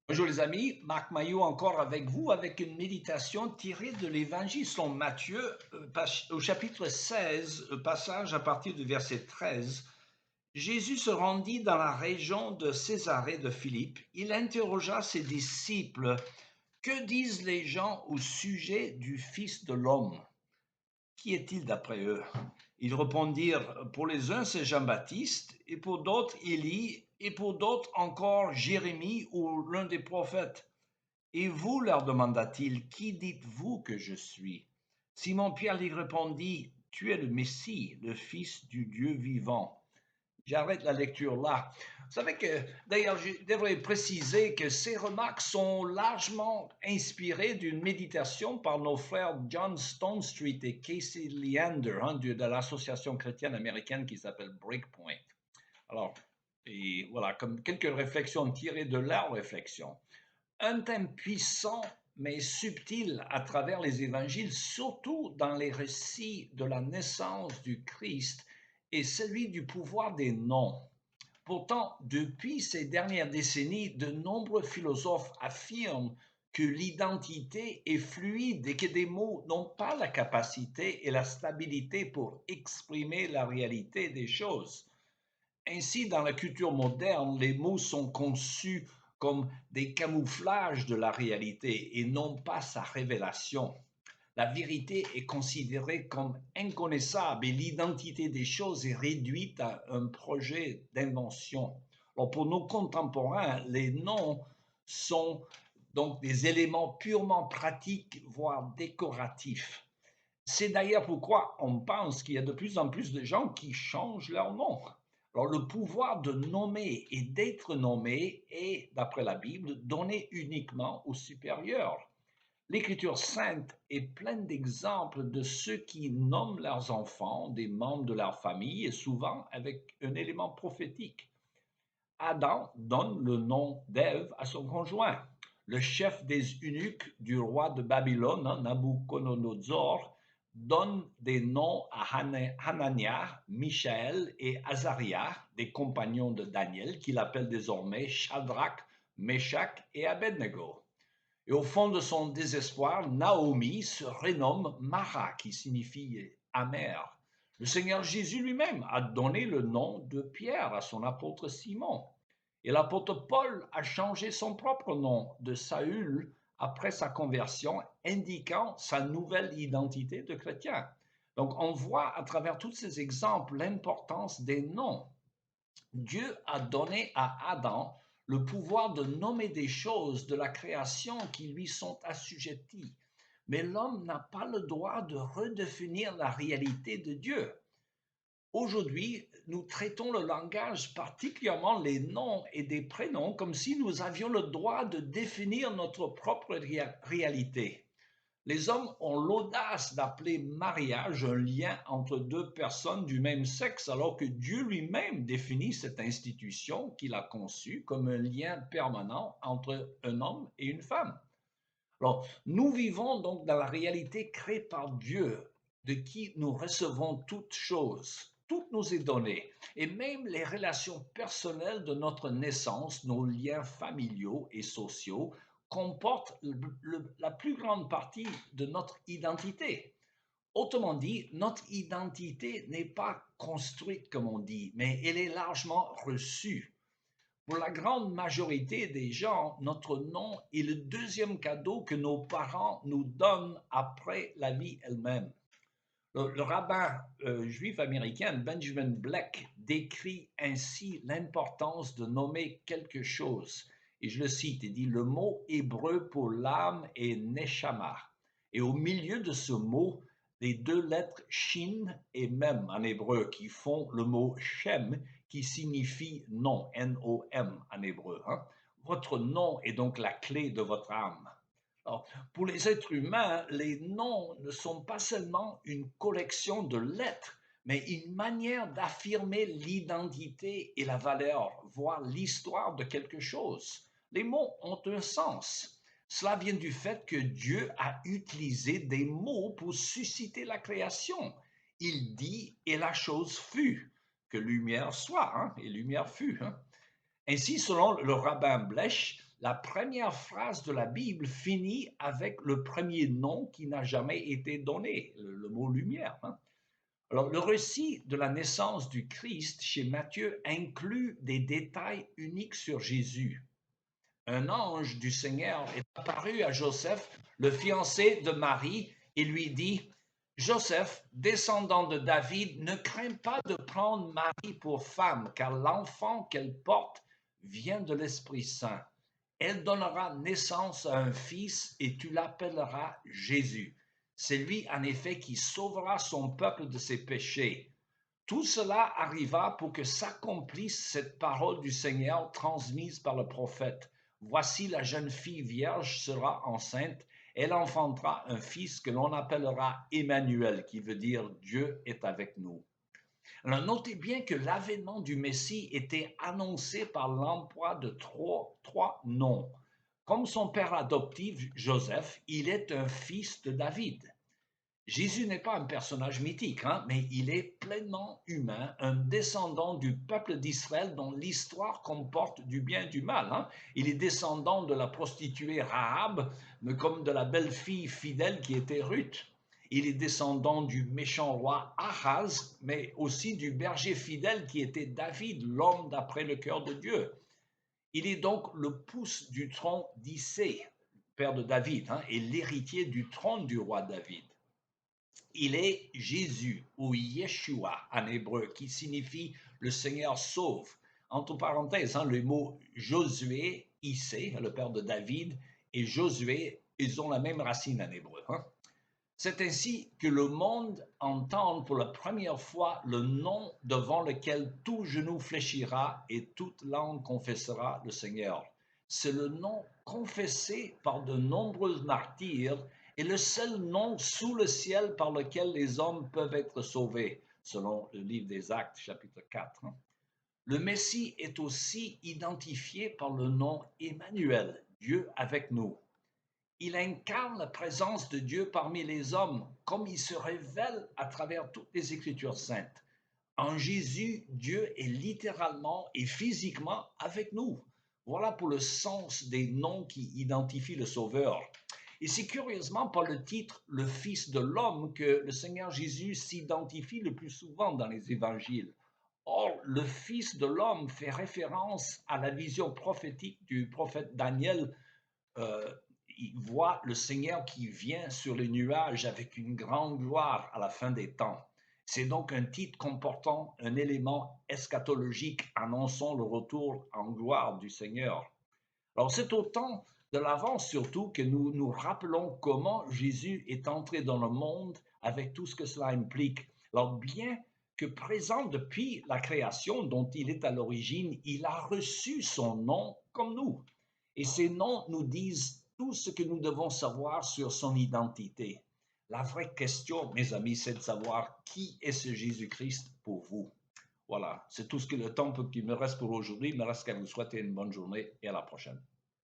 Bonjour les amis, Marc Maillot encore avec vous avec une méditation tirée de l'évangile selon Matthieu au chapitre 16, passage à partir du verset 13. Jésus se rendit dans la région de Césarée de Philippe. Il interrogea ses disciples: Que disent les gens au sujet du Fils de l'homme? Qui est-il d'après eux? Ils répondirent: Pour les uns, c'est Jean-Baptiste, et pour d'autres, Élie, et pour d'autres encore, Jérémie ou l'un des prophètes. Et vous, leur demanda-t-il, qui dites-vous que je suis? Simon-Pierre lui répondit: Tu es le Messie, le Fils du Dieu vivant. J'arrête la lecture là. Vous savez que, d'ailleurs, je devrais préciser que ces remarques sont largement inspirées d'une méditation par nos frères John Stonestreet et Casey Leander, de l'association chrétienne américaine qui s'appelle Breakpoint. Alors, et voilà, comme quelques réflexions tirées de leurs réflexions. Un thème puissant mais subtil à travers les évangiles, surtout dans les récits de la naissance du Christ, est celui du pouvoir des noms. Pourtant, depuis ces dernières décennies, de nombreux philosophes affirment que l'identité est fluide et que des mots n'ont pas la capacité et la stabilité pour exprimer la réalité des choses. Ainsi, dans la culture moderne, les mots sont conçus comme des camouflages de la réalité et non pas sa révélation. La vérité est considérée comme inconnaissable et l'identité des choses est réduite à un projet d'invention. Alors pour nos contemporains, les noms sont donc des éléments purement pratiques, voire décoratifs. C'est d'ailleurs pourquoi on pense qu'il y a de plus en plus de gens qui changent leur nom. Alors le pouvoir de nommer et d'être nommé est, d'après la Bible, donné uniquement aux supérieurs. L'Écriture sainte est pleine d'exemples de ceux qui nomment leurs enfants, des membres de leur famille, et souvent avec un élément prophétique. Adam donne le nom d'Ève à son conjoint. Le chef des eunuques du roi de Babylone, Nabuchodonosor, donne des noms à Hananiah, Michaël et Azariah, des compagnons de Daniel, qu'il appelle désormais Shadrach, Meshach et Abednego. Et au fond de son désespoir, Naomi se renomme Mara, qui signifie amère. Le Seigneur Jésus lui-même a donné le nom de Pierre à son apôtre Simon. Et l'apôtre Paul a changé son propre nom de Saül après sa conversion, indiquant sa nouvelle identité de chrétien. Donc on voit à travers tous ces exemples l'importance des noms. Dieu a donné à Adam le pouvoir de nommer des choses de la création qui lui sont assujetties. Mais l'homme n'a pas le droit de redéfinir la réalité de Dieu. Aujourd'hui, nous traitons le langage, particulièrement les noms et des prénoms, comme si nous avions le droit de définir notre propre réalité. Les hommes ont l'audace d'appeler mariage un lien entre deux personnes du même sexe, alors que Dieu lui-même définit cette institution qu'il a conçue comme un lien permanent entre un homme et une femme. Alors, nous vivons donc dans la réalité créée par Dieu, de qui nous recevons toutes choses. Tout nous est donné, et même les relations personnelles de notre naissance, nos liens familiaux et sociaux, comportent la plus grande partie de notre identité. Autrement dit, notre identité n'est pas construite, comme on dit, mais elle est largement reçue. Pour la grande majorité des gens, notre nom est le deuxième cadeau que nos parents nous donnent après la vie elle-même. Le rabbin juif américain Benjamin Black décrit ainsi l'importance de nommer quelque chose. Et je le cite, il dit: le mot hébreu pour l'âme est neshama. Et au milieu de ce mot, les deux lettres shin et mem en hébreu qui font le mot shem qui signifie nom, N-O-M en hébreu. Votre nom est donc la clé de votre âme. Alors, pour les êtres humains, les noms ne sont pas seulement une collection de lettres, mais une manière d'affirmer l'identité et la valeur, voire l'histoire de quelque chose. Les mots ont un sens. Cela vient du fait que Dieu a utilisé des mots pour susciter la création. Il dit et la chose fut, que lumière soit, et lumière fut. Ainsi, selon le rabbin Blech, la première phrase de la Bible finit avec le premier nom qui n'a jamais été donné, le mot lumière. Hein. Alors, le récit de la naissance du Christ chez Matthieu inclut des détails uniques sur Jésus. Un ange du Seigneur est apparu à Joseph, le fiancé de Marie, et lui dit, Joseph, descendant de David, ne crains pas de prendre Marie pour femme, car l'enfant qu'elle porte vient de l'Esprit Saint. Elle donnera naissance à un fils et tu l'appelleras Jésus. C'est lui, en effet, qui sauvera son peuple de ses péchés. Tout cela arriva pour que s'accomplisse cette parole du Seigneur transmise par le prophète. Voici la jeune fille vierge sera enceinte, elle enfantera un fils que l'on appellera Emmanuel, qui veut dire Dieu est avec nous. Alors notez bien que l'avènement du Messie était annoncé par l'emploi de trois noms. Comme son père adoptif, Joseph, il est un fils de David. Jésus n'est pas un personnage mythique, hein, mais il est pleinement humain, un descendant du peuple d'Israël dont l'histoire comporte du bien et du mal. Hein. Il est descendant de la prostituée Rahab, mais comme de la belle-fille fidèle qui était Ruth. Il est descendant du méchant roi Ahaz, mais aussi du berger fidèle qui était David, l'homme d'après le cœur de Dieu. Il est donc le pouce du trône d'Issée, père de David, hein, et l'héritier du trône du roi David. Il est Jésus ou Yeshua en hébreu qui signifie le Seigneur sauve. Entre parenthèses, hein, le mot Josué, Issé, le père de David, et Josué, ils ont la même racine en hébreu. Hein. C'est ainsi que le monde entend pour la première fois le nom devant lequel tout genou fléchira et toute langue confessera le Seigneur. C'est le nom confessé par de nombreux martyrs et le seul nom sous le ciel par lequel les hommes peuvent être sauvés, selon le livre des Actes, chapitre 4. Le Messie est aussi identifié par le nom Emmanuel, Dieu avec nous. Il incarne la présence de Dieu parmi les hommes, comme il se révèle à travers toutes les Écritures saintes. En Jésus, Dieu est littéralement et physiquement avec nous. Voilà pour le sens des noms qui identifient le Sauveur. Et c'est curieusement par le titre « Le Fils de l'homme » que le Seigneur Jésus s'identifie le plus souvent dans les évangiles. Or, le Fils de l'homme fait référence à la vision prophétique du prophète Daniel. Il voit le Seigneur qui vient sur les nuages avec une grande gloire à la fin des temps. C'est donc un titre comportant un élément eschatologique annonçant le retour en gloire du Seigneur. Alors c'est au temps de l'Avent surtout que nous nous rappelons comment Jésus est entré dans le monde avec tout ce que cela implique. Alors bien que présent depuis la création dont il est à l'origine, il a reçu son nom comme nous. Et ces noms nous disent tout ce que nous devons savoir sur son identité. La vraie question, mes amis, c'est de savoir qui est ce Jésus-Christ pour vous. Voilà, c'est tout ce que le temps qu'il me reste pour aujourd'hui. Il me reste qu'à vous souhaiter une bonne journée et à la prochaine.